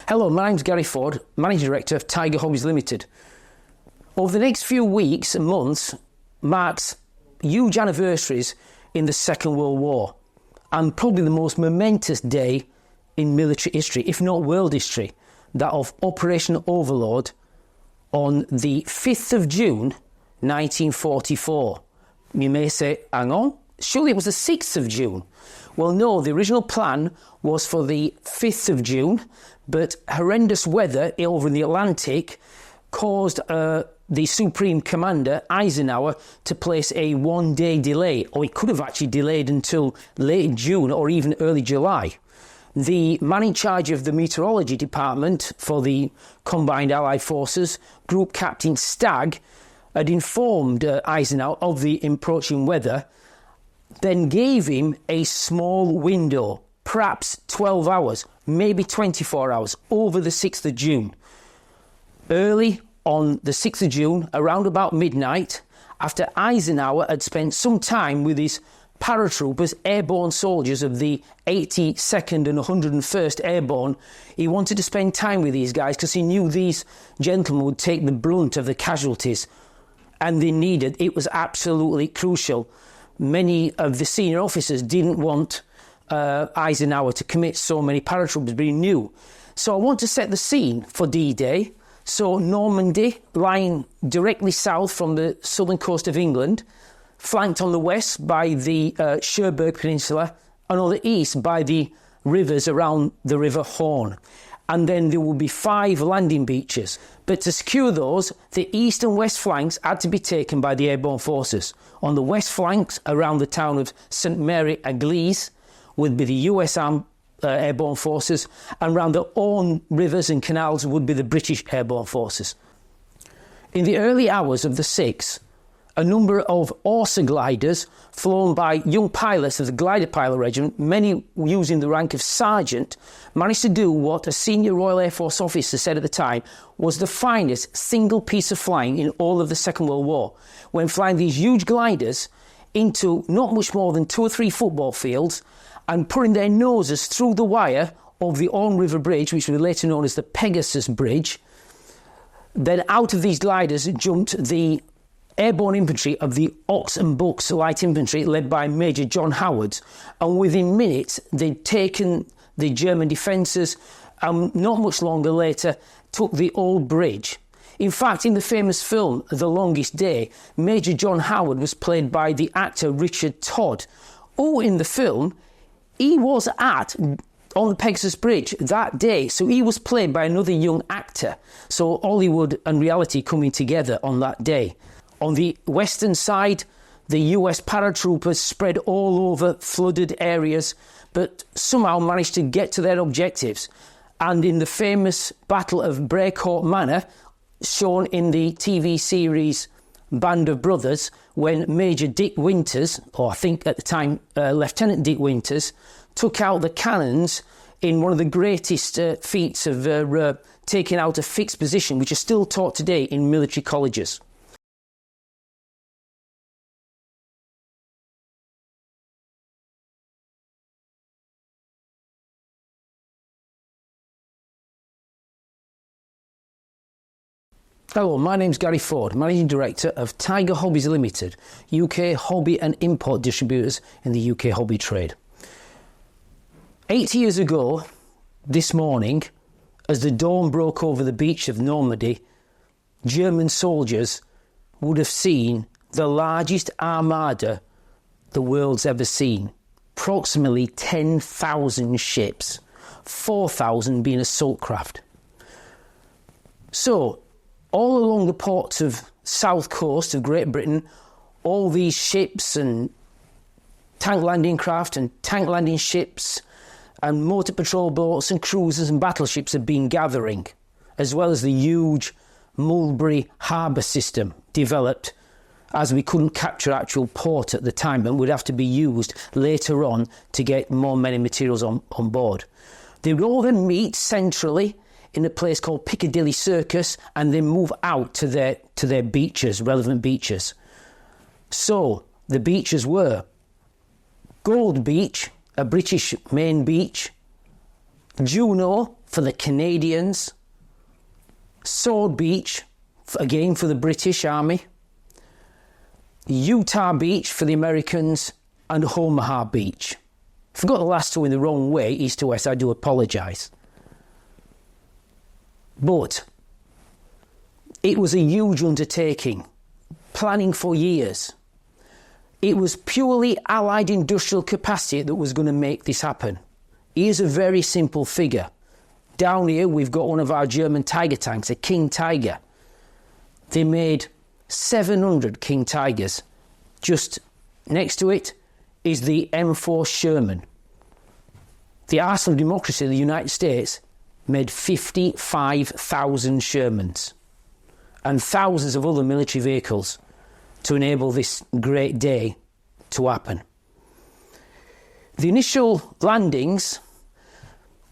Hello, my name's Gary Ford, Managing Director of Tiger Hobbies Limited. Over the next few weeks and months marks huge anniversaries in the Second World War, and probably the most momentous day in military history, if not world history, that of Operation Overlord on the 5th of June 1944. You may say, hang on, surely it was the 6th of June. Well, no, the original plan was for the 5th of June, but horrendous weather over in the Atlantic caused the Supreme Commander, Eisenhower, to place a one-day delay, or he could have actually delayed until late June or even early July. The man in charge of the meteorology department for the Combined Allied Forces, Group Captain Stagg, had informed Eisenhower of the approaching weather, then gave him a small window, perhaps 12 hours, maybe 24 hours, over the 6th of June. Early on the 6th of June, around about midnight, after Eisenhower had spent some time with his paratroopers, airborne soldiers of the 82nd and 101st Airborne, he wanted to spend time with these guys because he knew these gentlemen would take the brunt of the casualties, and they needed, it was absolutely crucial. Many of the senior officers didn't want Eisenhower to commit so many paratroopers, but he knew. So I want to set the scene for D-Day. So Normandy, lying directly south from the southern coast of England, flanked on the west by the Cherbourg Peninsula, and on the east by the rivers around the River Horn. And then there will be 5 landing beaches. But to secure those, the east and west flanks had to be taken by the airborne forces. On the west flanks, around the town of St Mary-Église, would be the US Armed Airborne Forces, and around the Orne rivers and canals would be the British Airborne Forces. In the early hours of the 6th, a number of Horsa gliders flown by young pilots of the Glider Pilot Regiment, many using the rank of sergeant, managed to do what a senior Royal Air Force officer said at the time was the finest single piece of flying in all of the Second World War, when flying these huge gliders into not much more than 2 or 3 football fields and putting their noses through the wire of the Orne River Bridge, which was later known as the Pegasus Bridge. Then out of these gliders jumped the airborne infantry of the Ox and Bucks Light Infantry, led by Major John Howard, and within minutes they'd taken the German defences, and not much longer later took the old bridge. In fact, in the famous film The Longest Day, Major John Howard was played by the actor Richard Todd, who in the film, he was on the Pegasus Bridge that day, so he was played by another young actor. So Hollywood and reality coming together on that day. On the western side, the US paratroopers spread all over flooded areas, but somehow managed to get to their objectives. And in the famous Battle of Breacourt Manor, shown in the TV series Band of Brothers, when Major Dick Winters, or I think at the time Lieutenant Dick Winters, took out the cannons in one of the greatest feats of taking out a fixed position, which is still taught today in military colleges. Hello, my name's Gary Ford, Managing Director of Tiger Hobbies Limited, UK hobby and import distributors in the UK hobby trade. 80 years ago, this morning, as the dawn broke over the beach of Normandy, German soldiers would have seen the largest armada the world's ever seen. Approximately 10,000 ships, 4,000 being assault craft. So, all along the ports of south coast of Great Britain, all these ships and tank landing craft and tank landing ships and motor patrol boats and cruisers and battleships have been gathering, as well as the huge Mulberry Harbour system developed, as we couldn't capture actual port at the time and would have to be used later on to get more men and materials on board. They would all then meet centrally in a place called Piccadilly Circus and then move out to their beaches, relevant beaches. So the beaches were Gold Beach, a British main beach, Juno, for the Canadians, Sword Beach, again for the British Army, Utah Beach for the Americans, and Omaha Beach. If I got the last two in the wrong way, east to west, I do apologise. But it was a huge undertaking, planning for years. It was purely Allied industrial capacity that was going to make this happen. Here's a very simple figure. Down here we've got one of our German Tiger tanks, a King Tiger. They made 700 King Tigers. Just next to it is the M4 Sherman. The Arsenal of Democracy of the United States made 55,000 Shermans and thousands of other military vehicles to enable this great day to happen. The initial landings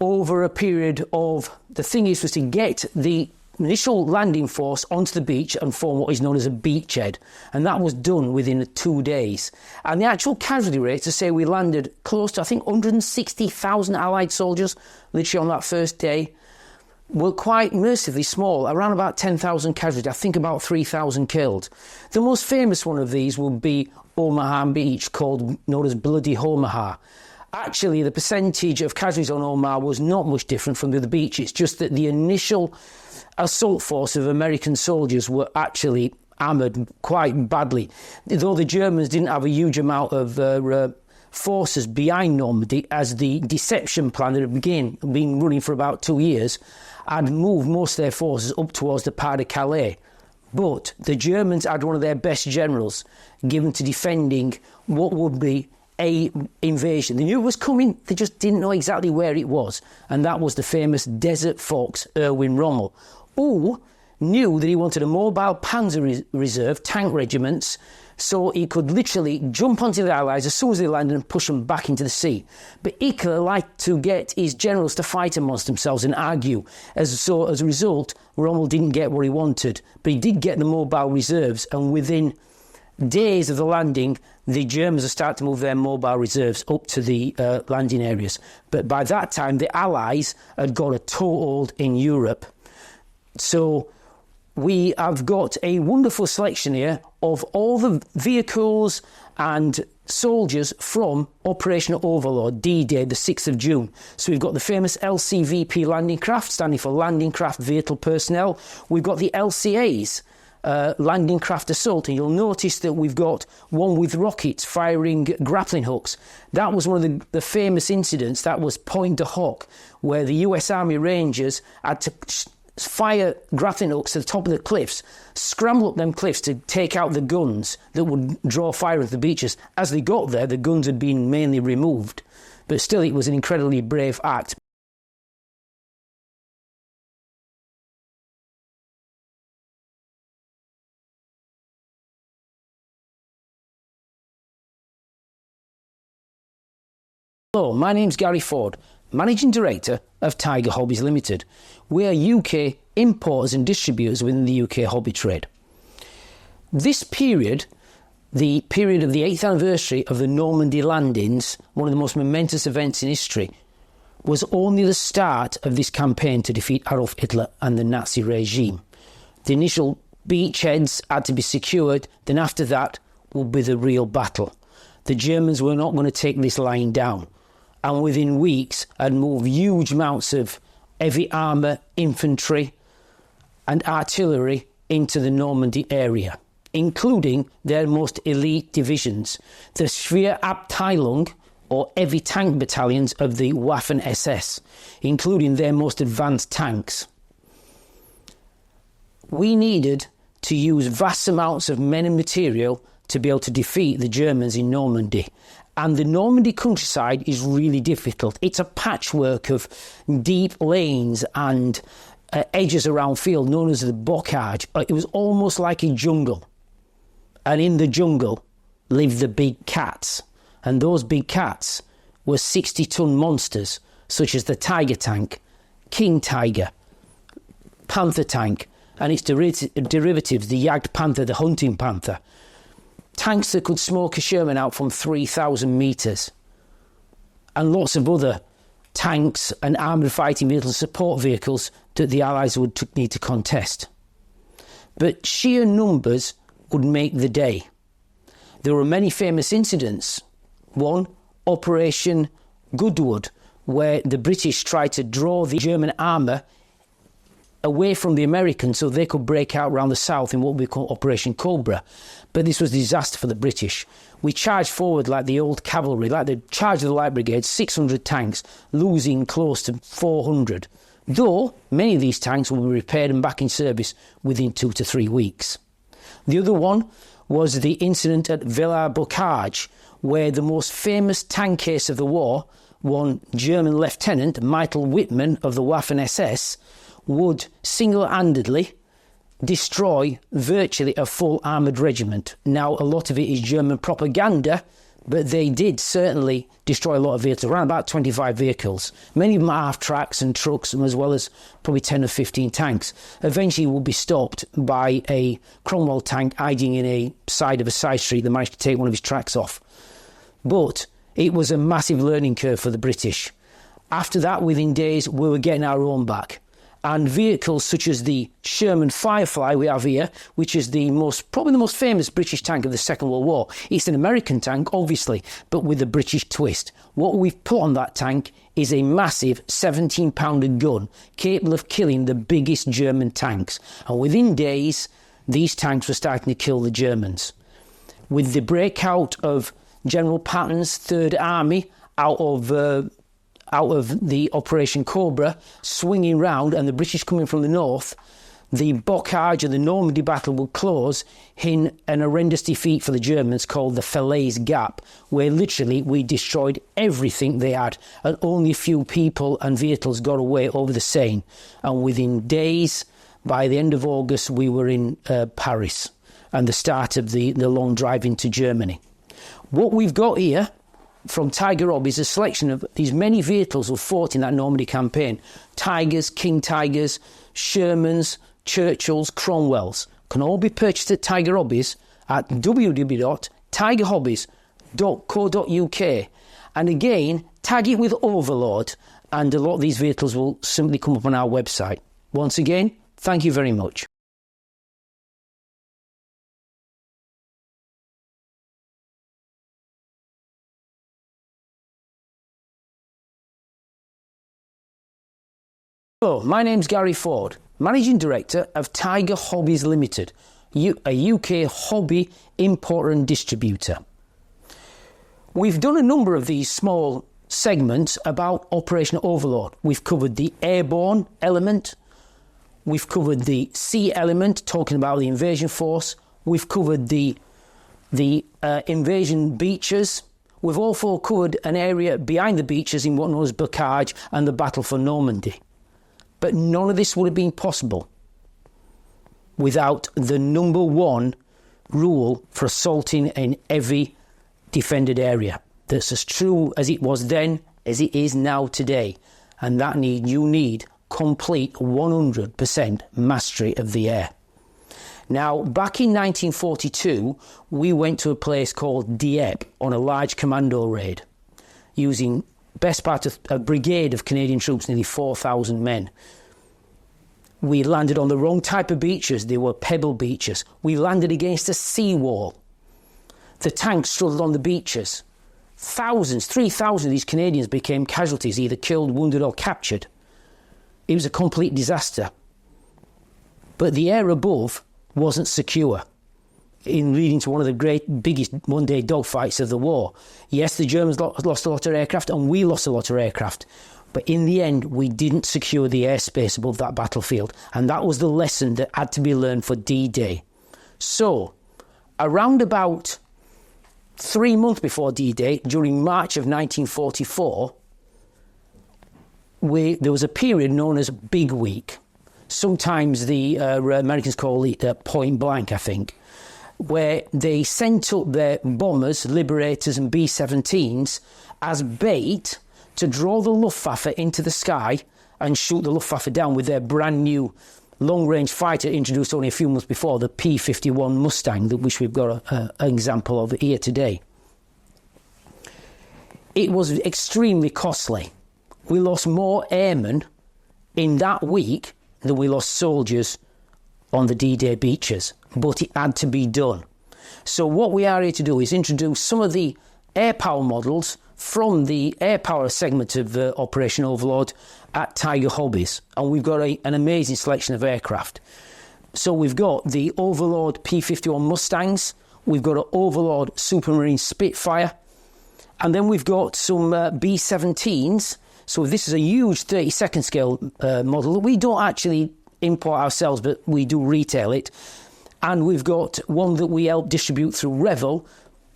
over a period of, the thing is, was to get the initial landing force onto the beach and form what is known as a beachhead, and that was done within 2 days. And the actual casualty rate, to say we landed close to, I think, 160,000 Allied soldiers literally on that first day, were quite mercifully small, around about 10,000 casualties, I think about 3,000 killed. The most famous one of these would be Omaha Beach, known as Bloody Omaha. Actually, the percentage of casualties on Omaha was not much different from the other beach. It's just that the initial assault force of American soldiers were actually hammered quite badly. Though the Germans didn't have a huge amount of forces behind Normandy, as the deception plan that had been running for about 2 years had moved most of their forces up towards the Pas de Calais. But the Germans had one of their best generals given to defending what would be a invasion. They knew it was coming, they just didn't know exactly where it was, and that was the famous Desert Fox Erwin Rommel, who knew that he wanted a mobile panzer reserve, tank regiments, so he could literally jump onto the Allies as soon as they landed and push them back into the sea. But Hitler liked to get his generals to fight amongst themselves and argue. As a result, Rommel didn't get what he wanted, but he did get the mobile reserves, and within days of the landing, the Germans had started to move their mobile reserves up to the landing areas. But by that time, the Allies had got a toehold in Europe. So we have got a wonderful selection here of all the vehicles and soldiers from Operation Overlord, D-Day, the 6th of June. So we've got the famous LCVP landing craft, standing for Landing Craft Vehicle Personnel. We've got the LCAs, landing craft assault, and you'll notice that we've got one with rockets firing grappling hooks. That was one of the famous incidents. That was Point de Hoc, where the US Army Rangers had to fire grappling hooks to the top of the cliffs, scramble up them cliffs to take out the guns that would draw fire at the beaches. As they got there, the guns had been mainly removed, but still it was an incredibly brave act. Hello, my name's Gary Ford, Managing Director of Tiger Hobbies Limited. We are UK importers and distributors within the UK hobby trade. This period, the period of the 8th anniversary of the Normandy landings, one of the most momentous events in history, was only the start of this campaign to defeat Adolf Hitler and the Nazi regime. The initial beachheads had to be secured, then after that would be the real battle. The Germans were not going to take this line down, and within weeks had moved huge amounts of heavy armour, infantry and artillery into the Normandy area, including their most elite divisions, the Schwerabteilung, or heavy tank battalions of the Waffen-SS, including their most advanced tanks. We needed to use vast amounts of men and material to be able to defeat the Germans in Normandy. And the Normandy countryside is really difficult. It's a patchwork of deep lanes and edges around field known as the bocage. It was almost like a jungle. And in the jungle lived the big cats. And those big cats were 60-ton monsters, such as the Tiger tank, King Tiger, Panther tank, and its derivatives, the Jagdpanther, the Hunting Panther. Tanks that could smoke a Sherman out from 3,000 metres. And lots of other tanks and armoured fighting vehicles and support vehicles that the Allies would need to contest. But sheer numbers would make the day. There were many famous incidents. One, Operation Goodwood, where the British tried to draw the German armour away from the Americans so they could break out around the south in what we call Operation Cobra. But this was a disaster for the British. We charged forward like the old cavalry, like the charge of the Light Brigade, 600 tanks, losing close to 400. Though many of these tanks will be repaired and back in service within 2 to 3 weeks. The other one was the incident at Villers-Bocage, where the most famous tank case of the war, one German Lieutenant Michael Wittmann of the Waffen-SS, would single-handedly destroy virtually a full armoured regiment. Now, a lot of it is German propaganda, but they did certainly destroy a lot of vehicles, around about 25 vehicles. Many of them are half-tracks and trucks, as well as probably 10 or 15 tanks. Eventually will be stopped by a Cromwell tank hiding in a side of a side street that managed to take one of his tracks off. But it was a massive learning curve for the British. After that, within days, we were getting our own back. And vehicles such as the Sherman Firefly we have here, which is probably the most famous British tank of the Second World War. It's an American tank, obviously, but with a British twist. What we've put on that tank is a massive 17-pounder gun capable of killing the biggest German tanks. And within days, these tanks were starting to kill the Germans. With the breakout of General Patton's Third Army out of the Operation Cobra, swinging round, and the British coming from the north, the Bocage and the Normandy battle will close in an horrendous defeat for the Germans called the Falaise Gap, where literally we destroyed everything they had, and only a few people and vehicles got away over the Seine. And within days, by the end of August, we were in Paris, and the start of the long drive into Germany. What we've got here from Tiger Hobbies is a selection of these many vehicles who fought in that Normandy campaign. Tigers, King Tigers, Shermans, Churchills, Cromwells can all be purchased at Tiger Hobbies at www.tigerhobbies.co.uk. And again, tag it with Overlord, and a lot of these vehicles will simply come up on our website. Once again, thank you very much. Hello, my name's Gary Ford, Managing Director of Tiger Hobbies Limited, a UK hobby importer and distributor. We've done a number of these small segments about Operation Overlord. We've covered the airborne element, we've covered the sea element, talking about the invasion force, we've covered the invasion beaches. We've also covered an area behind the beaches in what known as Bocage and the battle for Normandy. But none of this would have been possible without the number one rule for assaulting in every defended area. That's as true as it was then as it is now today. And that you need complete 100% mastery of the air. Now, back in 1942, we went to a place called Dieppe on a large commando raid, using best part of a brigade of Canadian troops, nearly 4,000 men. We landed on the wrong type of beaches. They were pebble beaches. We landed against a seawall. The tanks struggled on the beaches. 3,000 of these Canadians became casualties, either killed, wounded or captured. It was a complete disaster. But the air above wasn't secure, leading to one of the biggest one-day dogfights of the war. Yes, the Germans lost a lot of aircraft, and we lost a lot of aircraft. But in the end, we didn't secure the airspace above that battlefield. And that was the lesson that had to be learned for D-Day. So, around about 3 months before D-Day, during March of 1944, there was a period known as Big Week. Sometimes the Americans call it Point Blank, I think, where they sent up their bombers, Liberators and B-17s as bait to draw the Luftwaffe into the sky and shoot the Luftwaffe down with their brand new long-range fighter introduced only a few months before, the P-51 Mustang, which we've got an example of here today. It was extremely costly. we lost more airmen in that week than we lost soldiers on the D-Day beaches, but it had to be done. So what we are here to do is introduce some of the air power models from the air power segment of Operation Overlord at Tiger Hobbies, and we've got an amazing selection of aircraft. So we've got the Overlord P-51 Mustangs, we've got an Overlord Supermarine Spitfire, and then we've got some B-17s. So this is a huge 32nd scale model that we don't actually import ourselves, but we do retail it. And we've got one that we help distribute through Revel,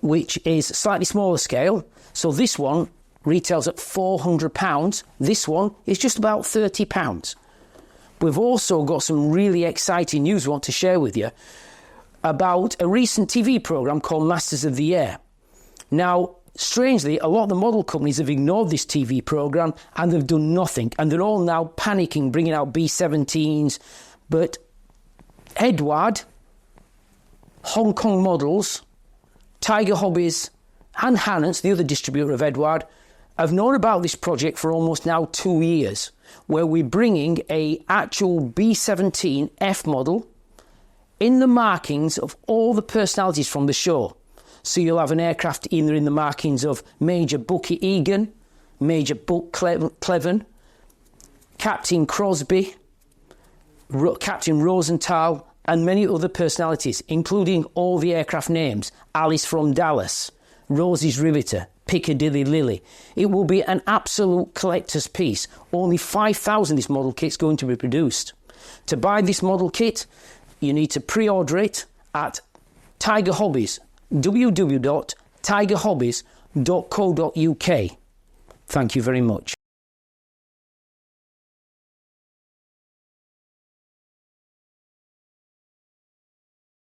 which is slightly smaller scale. So this one retails at £400. This one is just about £30. We've also got some really exciting news we want to share with you about a recent TV programme called Masters of the Air. Now, strangely, a lot of the model companies have ignored this TV programme and they've done nothing. And they're all now panicking, bringing out B-17s. But Edward, Hong Kong Models, Tiger Hobbies and Hannants, the other distributor of Edward, have known about this project for almost now 2 years, where we're bringing a actual B-17 F model in the markings of all the personalities from the show. So you'll have an aircraft either in the markings of Major Bucky Egan, Major Buck Cleven, Captain Crosby, Captain Rosenthal, and many other personalities, including all the aircraft names: Alice from Dallas, Rosie's Riveter, Piccadilly Lily. It will be an absolute collector's piece. Only 5,000 this model kit's going to be produced. To buy this model kit, you need to pre-order it at Tiger Hobbies, www.tigerhobbies.co.uk. Thank you very much.